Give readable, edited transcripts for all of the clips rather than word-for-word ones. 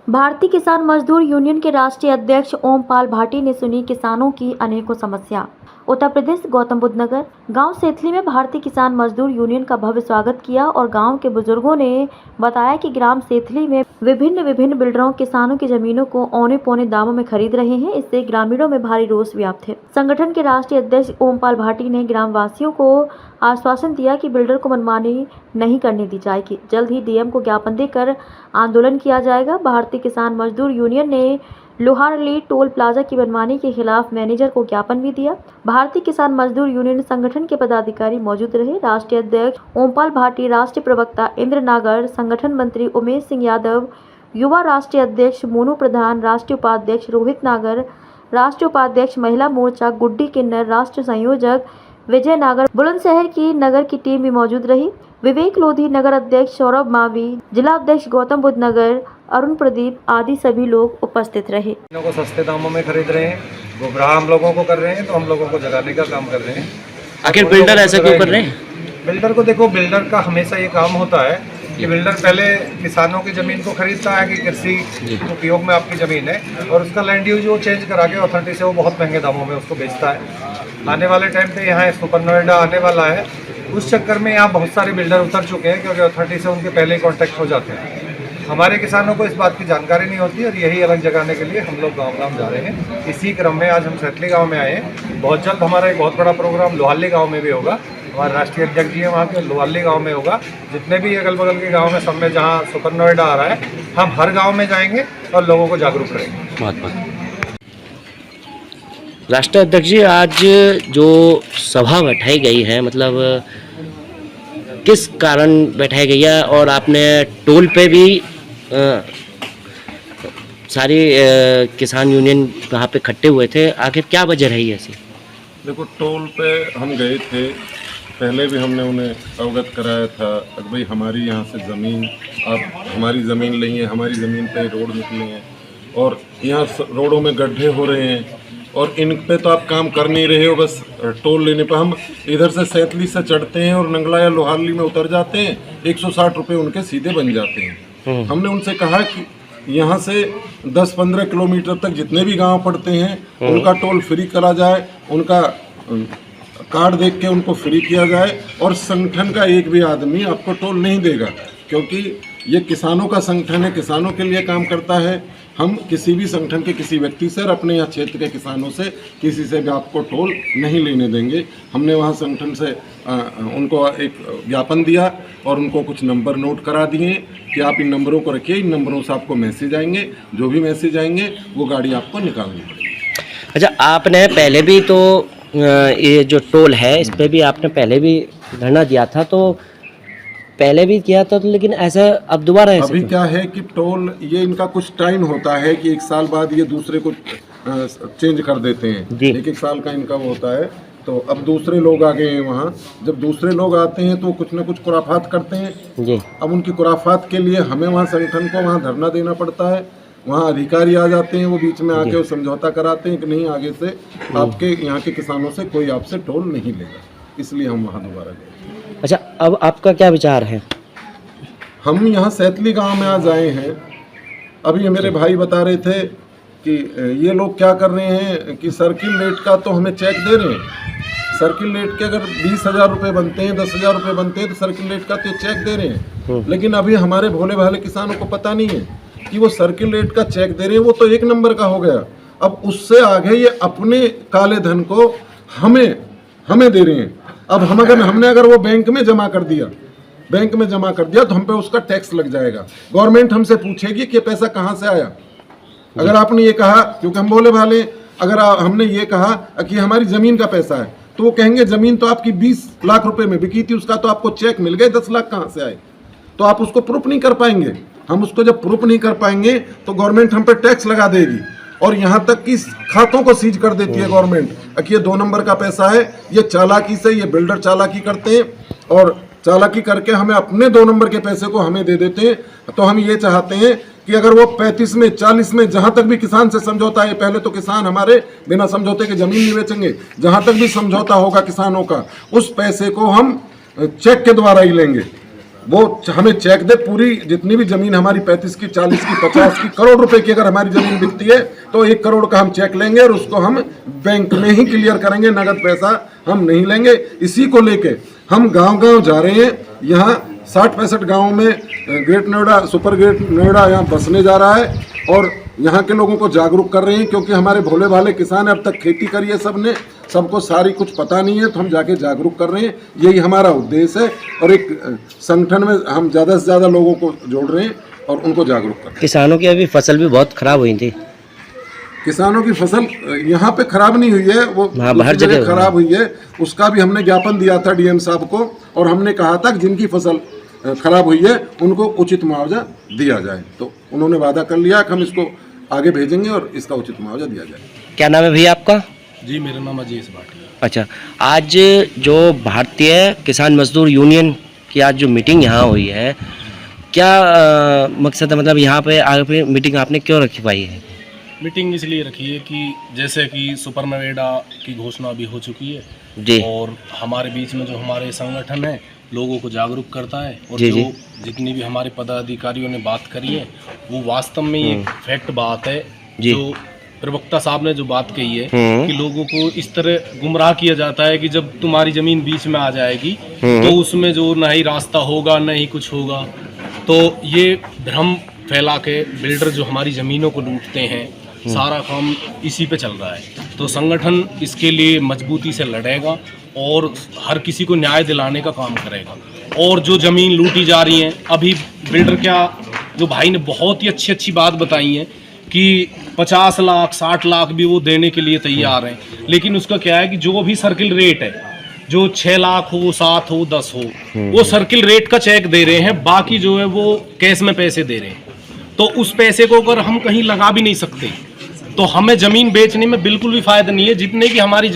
भारतीय किसान मजदूर यूनियन के राष्ट्रीय अध्यक्ष ओमपाल भाटी ने सुनी किसानों की अनेकों समस्या। उत्तर प्रदेश गौतम बुद्ध नगर गांव सेथली में भारतीय किसान मजदूर यूनियन का भव्य स्वागत किया और गांव के बुजुर्गों ने बताया कि ग्राम सेथली में विभिन्न बिल्डरों किसानों की जमीनों को औने पौने दामों में खरीद रहे हैं। इससे ग्रामीणों में भारी रोष व्याप्त है। संगठन के राष्ट्रीय अध्यक्ष ओमपाल भाटी ने ग्राम वासियों को आश्वासन दिया कि बिल्डर को मनमानी नहीं करने दी जाएगी। जल्द ही डीएम को ज्ञापन देकर आंदोलन किया जाएगा। भारतीय किसान मजदूर यूनियन ने लोहारली टोल प्लाजा की मनमानी के खिलाफ मैनेजर को ज्ञापन भी दिया। भारतीय किसान मजदूर यूनियन संगठन के पदाधिकारी मौजूद रहे। राष्ट्रीय अध्यक्ष ओमपाल भाटी, राष्ट्रीय प्रवक्ता इंद्र नागर, संगठन मंत्री उमेश सिंह यादव, युवा राष्ट्रीय अध्यक्ष मोनू प्रधान, राष्ट्रीय उपाध्यक्ष रोहित नागर, राष्ट्रीय उपाध्यक्ष महिला मोर्चा गुड्डी किन्नर, राष्ट्रीय संयोजक विजय नागर, बुलंदशहर की नगर की टीम भी मौजूद रही। विवेक लोधी, नगर अध्यक्ष सौरभ मावी, जिला अध्यक्ष गौतम बुद्ध नगर अरुण प्रदीप आदि सभी लोग उपस्थित रहे। को सस्ते दामों में खरीद रहे हैं, गुमराह हम लोगों को कर रहे हैं, तो हम लोगों को जगाने का काम कर रहे हैं। आखिर बिल्डर ऐसा क्यों कर रहे हैं? बिल्डर को देखो, बिल्डर का हमेशा ये काम होता है कि बिल्डर पहले किसानों की ज़मीन को खरीदता है कि कृषि उपयोग में आपकी ज़मीन है, और उसका लैंड यूज वो चेंज करा के अथॉरिटी से वो बहुत महंगे दामों में उसको बेचता है। आने वाले टाइम पे यहाँ सुपर नोएडा आने वाला है, उस चक्कर में यहाँ बहुत सारे बिल्डर उतर चुके हैं क्योंकि अथॉरिटी से उनके पहले ही कॉन्टैक्ट हो जाते हैं। हमारे किसानों को इस बात की जानकारी नहीं होती और यही अलग जगाने के लिए हम लोग गाँव जा रहे हैं। इसी क्रम में आज हम सेथली गाँव में आए हैं। बहुत जल्द हमारा एक बहुत बड़ा प्रोग्राम लोहारली गाँव में भी होगा। हमारे राष्ट्रीय अध्यक्ष जी हैं, वहाँ के लोहारली गाँव में होगा। जितने भी अगल बगल के गाँव में सब में जहाँ सुपर नोएडा आ रहा है, हम हर गाँव में जाएंगे और लोगों को जागरूक करेंगे। बहुत बहुत राष्ट्रीय अध्यक्ष जी, आज जो सभा बैठाई गई है, मतलब किस कारण बैठाई गई है? और आपने टोल पे भी सारी किसान यूनियन वहाँ पे इकट्ठे हुए थे, आखिर क्या वजह रही ऐसी? देखो, टोल पे हम गए थे, पहले भी हमने उन्हें अवगत कराया था कि भाई हमारी यहाँ से ज़मीन, आप हमारी ज़मीन लेंगे, हमारी ज़मीन पे रोड निकले हैं और यहाँ रोडों में गड्ढे हो रहे हैं और इन पे तो आप काम कर नहीं रहे हो। बस टोल लेने पर हम इधर से सेथली से चढ़ते हैं और नंगला या लोहारली में उतर जाते हैं, 160 रुपये उनके सीधे बन जाते हैं। हमने उनसे कहा कि यहाँ से 10-15 किलोमीटर तक जितने भी गांव पड़ते हैं उनका टोल फ्री करा जाए, उनका कार्ड देख के उनको फ्री किया जाए और संगठन का एक भी आदमी आपको टोल नहीं देगा, क्योंकि ये किसानों का संगठन है, किसानों के लिए काम करता है। हम किसी भी संगठन के किसी व्यक्ति से और अपने यहाँ क्षेत्र के किसानों से किसी से भी आपको टोल नहीं लेने देंगे। हमने वहाँ संगठन से उनको एक ज्ञापन दिया और उनको कुछ नंबर नोट करा दिए कि आप इन नंबरों को रखिए, इन नंबरों से आपको मैसेज आएंगे, जो भी मैसेज आएंगे वो गाड़ी आपको निकालनी पड़ेगी। अच्छा, आपने पहले भी तो ये जो टोल है इस पर भी आपने पहले भी धरना दिया था, तो पहले भी किया था, तो लेकिन ऐसा अब दोबारा ऐसा अभी क्या है कि टोल ये इनका कुछ टाइम होता है कि 1 साल बाद ये दूसरे को चेंज कर देते हैं। 1-1 साल का इनका वो होता है। तो अब दूसरे लोग आ गए हैं वहाँ, जब दूसरे लोग आते हैं तो कुछ ना कुछ खुराफात करते हैं जी। अब उनकी खुराफात के लिए हमें वहाँ संगठन को वहाँ धरना देना पड़ता है। वहाँ अधिकारी आ जाते हैं, वो बीच में आके वो समझौता कराते हैं कि नहीं, आगे से आपके यहाँ के किसानों से कोई आपसे टोल नहीं लेगा, इसलिए हम वहाँ दोबारा गए। अच्छा, अब आपका क्या विचार है? हम यहाँ सेथली गांव में आज आए हैं। अभी मेरे भाई बता रहे थे कि ये लोग क्या कर रहे हैं कि सर्किल रेट का तो हमें चेक दे रहे हैं। सर्किल रेट के अगर 20,000 रुपये बनते हैं, 10,000 रुपये बनते हैं, तो सर्किल रेट का तो चेक दे रहे हैं। लेकिन अभी हमारे भोले भाले किसानों को पता नहीं है कि वो सर्किल रेट का चेक दे रहे हैं, वो तो 1 नंबर का हो गया। अब उससे आगे ये अपने काले धन को हमें दे रहे हैं। अब हमने अगर वो बैंक में जमा कर दिया तो हम पे उसका टैक्स लग जाएगा। गवर्नमेंट हमसे पूछेगी कि पैसा कहाँ से आया। अगर आपने ये कहा, क्योंकि हम बोले भाले, अगर हमने ये कहा कि हमारी ज़मीन का पैसा है, तो वो कहेंगे ज़मीन तो आपकी 20 लाख रुपए में बिकी थी, उसका तो आपको चेक मिल गए, 10 लाख कहाँ से आए? तो आप उसको प्रूफ नहीं कर पाएंगे। हम उसको जब प्रूफ नहीं कर पाएंगे तो गवर्नमेंट हम पे टैक्स लगा देगी और यहाँ तक कि खातों को सीज कर देती है गवर्नमेंट कि ये 2 नंबर का पैसा है। ये चालाकी से, ये बिल्डर चालाकी करते हैं और चालाकी करके हमें अपने 2 नंबर के पैसे को हमें दे देते हैं। तो हम ये चाहते हैं कि अगर वो 35 में, 40 में, जहाँ तक भी किसान से समझौता है, पहले तो किसान हमारे बिना समझौते के ज़मीन नहीं बेचेंगे, जहाँ तक भी समझौता होगा किसानों का, उस पैसे को हम चेक के द्वारा ही लेंगे। वो हमें चेक दे, पूरी जितनी भी जमीन हमारी 35 की, 40 की, 50 की, करोड़ रुपए की अगर हमारी जमीन बिकती है तो 1 करोड़ का हम चेक लेंगे और उसको हम बैंक में ही क्लियर करेंगे, नगद पैसा हम नहीं लेंगे। इसी को लेके हम गांव-गांव जा रहे हैं। यहाँ 60-65 गाँव में great Noida, super great Noida यहाँ बसने जा रहा है और यहाँ के लोगों को जागरूक कर रहे हैं, क्योंकि हमारे भोले भाले किसान अब तक खेती करी है सबने, सबको सारी कुछ पता नहीं है, तो हम जाके जागरूक कर रहे हैं। यही हमारा उद्देश्य है और एक संगठन में हम ज़्यादा से ज़्यादा लोगों को जोड़ रहे हैं और उनको जागरूक कर रहे हैं। किसानों की अभी फसल भी बहुत खराब हुई थी। किसानों की फसल यहाँ पे खराब नहीं हुई है, वो हर जगह खराब हुई है। उसका भी हमने ज्ञापन दिया था डीएम साहब को और हमने कहा था कि जिनकी फसल खराब हुई है उनको उचित मुआवजा दिया जाए, तो उन्होंने वादा कर लिया कि हम इसको आगे भेजेंगे और इसका उचित मुआवजा दिया जाए। क्या नाम है भैया आपका? जी, मेरा नाम अजीज भाटिया। अच्छा, आज जो भारतीय किसान मजदूर यूनियन की आज जो मीटिंग यहाँ हुई है, क्या मकसद है? मतलब यहाँ पे आगे मीटिंग आपने क्यों रखी पाई है? मीटिंग इसलिए रखी है कि जैसे कि सुपर नोएडा की घोषणा अभी हो चुकी है जी, और हमारे बीच में जो हमारे संगठन है लोगों को जागरूक करता है और जी, जो जितनी भी हमारे पदाधिकारियों ने बात करी है वो वास्तव में एक फैक्ट बात है। जी। जो प्रवक्ता साहब ने जो बात कही है कि लोगों को इस तरह गुमराह किया जाता है कि जब तुम्हारी जमीन बीच में आ जाएगी तो उसमें जो ना ही रास्ता होगा ना ही कुछ होगा, तो ये भ्रम फैला के बिल्डर जो हमारी ज़मीनों को लूटते हैं, सारा काम इसी पे चल रहा है। तो संगठन इसके लिए मजबूती से लड़ेगा और हर किसी को न्याय दिलाने का काम करेगा। और जो ज़मीन लूटी जा रही है, अभी बिल्डर क्या, जो भाई ने बहुत ही अच्छी अच्छी बात बताई है कि 50 लाख 60 लाख भी वो देने के लिए तैयार हैं, लेकिन उसका क्या है कि जो भी सर्किल रेट है, जो 6 लाख हो, 7 हो, 10 हो, वो सर्किल रेट का चेक दे रहे हैं, बाकी जो है वो कैश में पैसे दे रहे हैं। तो उस पैसे को अगर हम कहीं लगा भी नहीं सकते तो हमें ज़मीन बेचने में बिल्कुल भी फ़ायदा नहीं है। जितने की हमारी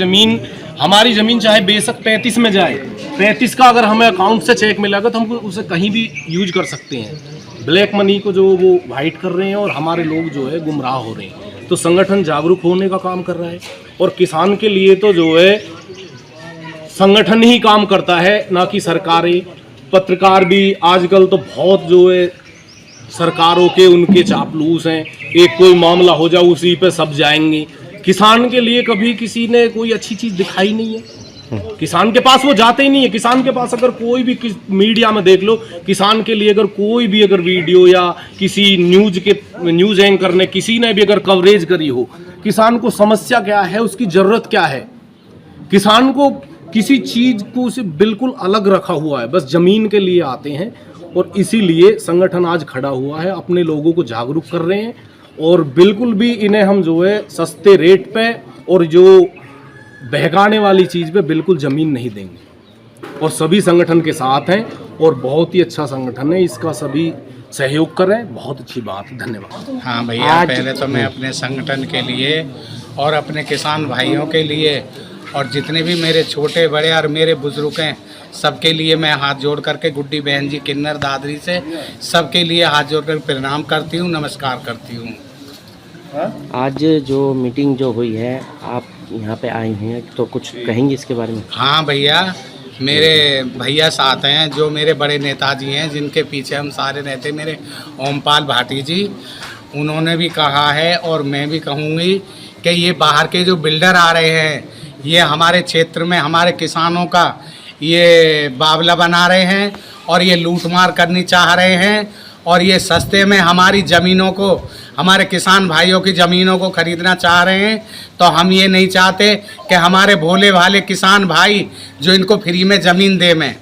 ज़मीन चाहे बेशक 35 में जाए, 35 का अगर हमें अकाउंट से चेक मिलेगा तो हम उसे कहीं भी यूज कर सकते हैं। ब्लैक मनी को जो वो वाइट कर रहे हैं और हमारे लोग जो है गुमराह हो रहे हैं। तो संगठन जागरूक होने का काम कर रहा है और किसान के लिए तो जो है संगठन ही काम करता है, ना कि सरकारें। पत्रकार भी आजकल तो बहुत जो है सरकारों के उनके चापलूस हैं, एक कोई मामला हो जाए उसी पे सब जाएंगे। किसान के लिए कभी किसी ने कोई अच्छी चीज़ दिखाई नहीं है, किसान के पास वो जाते ही नहीं है। किसान के पास अगर कोई भी मीडिया में देख लो, किसान के लिए अगर कोई भी अगर वीडियो या किसी न्यूज़ एंकर ने किसी ने भी अगर कवरेज करी हो, किसान को समस्या क्या है, उसकी ज़रूरत क्या है, किसान को किसी चीज़ को से बिल्कुल अलग रखा हुआ है, बस ज़मीन के लिए आते हैं। और इसीलिए संगठन आज खड़ा हुआ है, अपने लोगों को जागरूक कर रहे हैं और बिल्कुल भी इन्हें हम जो है सस्ते रेट पे और जो बहकाने वाली चीज़ पे बिल्कुल ज़मीन नहीं देंगे। और सभी संगठन के साथ हैं और बहुत ही अच्छा संगठन है, इसका सभी सहयोग करें, बहुत अच्छी बात। धन्यवाद। हाँ भैया, पहले तो मैं अपने संगठन के लिए और अपने किसान भाइयों के लिए और जितने भी मेरे छोटे बड़े और मेरे बुजुर्ग हैं सबके लिए मैं हाथ जोड़ करके, गुड्डी बहन जी किन्नर दादरी से सबके लिए हाथ जोड़ कर प्रणाम करती हूँ, नमस्कार करती हूँ। आज जो मीटिंग जो हुई है, आप यहाँ पे आए हैं तो कुछ कहेंगे इसके बारे में? हाँ भैया, मेरे भैया साथ हैं जो मेरे बड़े नेताजी हैं, जिनके पीछे हम सारे रहते, मेरे ओमपाल भाटी जी, उन्होंने भी कहा है और मैं भी कहूँगी कि ये बाहर के जो बिल्डर आ रहे हैं, ये हमारे क्षेत्र में हमारे किसानों का ये बावला बना रहे हैं और ये लूटमार करनी चाह रहे हैं और ये सस्ते में हमारी ज़मीनों को, हमारे किसान भाइयों की ज़मीनों को ख़रीदना चाह रहे हैं। तो हम ये नहीं चाहते कि हमारे भोले भाले किसान भाई जो इनको फ्री में ज़मीन दे में।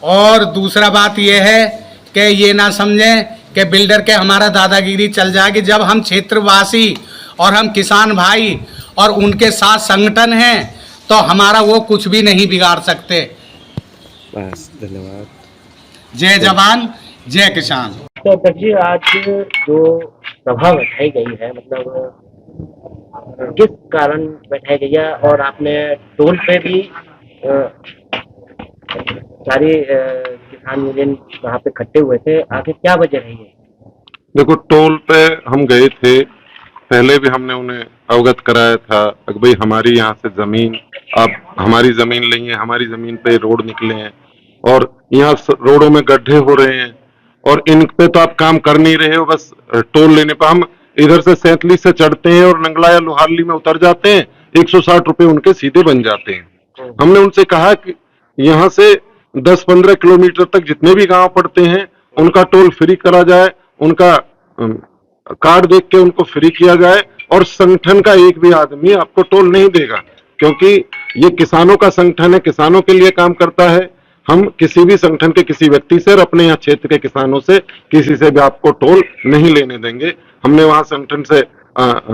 और दूसरा बात ये है कि ये ना समझें कि बिल्डर के हमारा दादागिरी चल जाएगी। जब हम क्षेत्रवासी और हम किसान भाई और उनके साथ संगठन हैं तो हमारा वो कुछ भी नहीं बिगाड़ सकते। बस, धन्यवाद। जय जवान जय किसान। तो अध्यक्ष जी, आज जो सभा बैठाई गई है, मतलब किस कारण बैठाई गई है? और आपने टोल पे भी सारे किसान यूनियन वहाँ पे इकट्ठे हुए थे, आगे क्या वजह रही है? देखो, टोल पे हम गए थे, पहले भी हमने उन्हें अवगत कराया था कि भाई हमारी यहाँ से जमीन, आप हमारी जमीन लेंगे, हमारी जमीन पे रोड निकले हैं, और यहाँ रोडों में गड्ढे हो रहे हैं और इन पे तो आप काम कर नहीं रहे हो, बस टोल लेने पर। हम इधर से सैंतली से चढ़ते हैं और नंगला या लोहारली में उतर जाते हैं, 160 रुपए उनके सीधे बन जाते हैं। हमने उनसे कहा कि यहाँ से 10-15 किलोमीटर तक जितने भी गांव पड़ते हैं उनका टोल फ्री करा जाए, उनका कार्ड देख के उनको फ्री किया जाए, और संगठन का एक भी आदमी आपको टोल नहीं देगा, क्योंकि ये किसानों का संगठन है, किसानों के लिए काम करता है। हम किसी भी संगठन के किसी व्यक्ति से और अपने यहाँ क्षेत्र के किसानों से किसी से भी आपको टोल नहीं लेने देंगे। हमने वहां संगठन से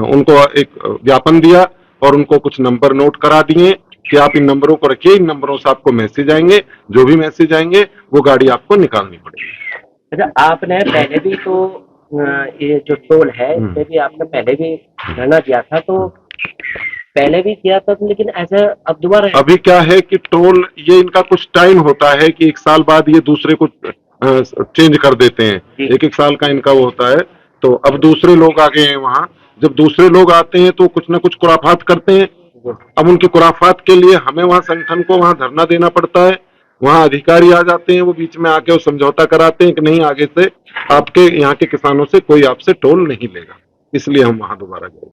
उनको एक ज्ञापन दिया और उनको कुछ नंबर नोट करा दिए कि आप इन नंबरों को रखिए, इन नंबरों से आपको मैसेज आएंगे, जो भी मैसेज आएंगे वो गाड़ी आपको निकालनी पड़ेगी। अच्छा, आपने पहले भी तो ये जो टोल है इसमें भी आपने पहले भी धरना दिया था, तो पहले भी किया था, लेकिन ऐसा अब दोबारा अभी क्या है कि टोल ये इनका कुछ टाइम होता है कि 1 साल बाद ये दूसरे को चेंज कर देते हैं, 1-1 साल का इनका वो होता है। तो अब दूसरे लोग आ गए हैं वहाँ, जब दूसरे लोग आते हैं तो कुछ ना कुछ खुराफात करते हैं। अब उनकी खुराफात के लिए हमें वहाँ संगठन को वहाँ धरना देना पड़ता है, वहाँ अधिकारी आ जाते हैं, वो बीच में आके वो समझौता कराते हैं कि नहीं, आगे से आपके यहाँ के किसानों से कोई आपसे टोल नहीं लेगा, इसलिए हम वहाँ दोबारा गए।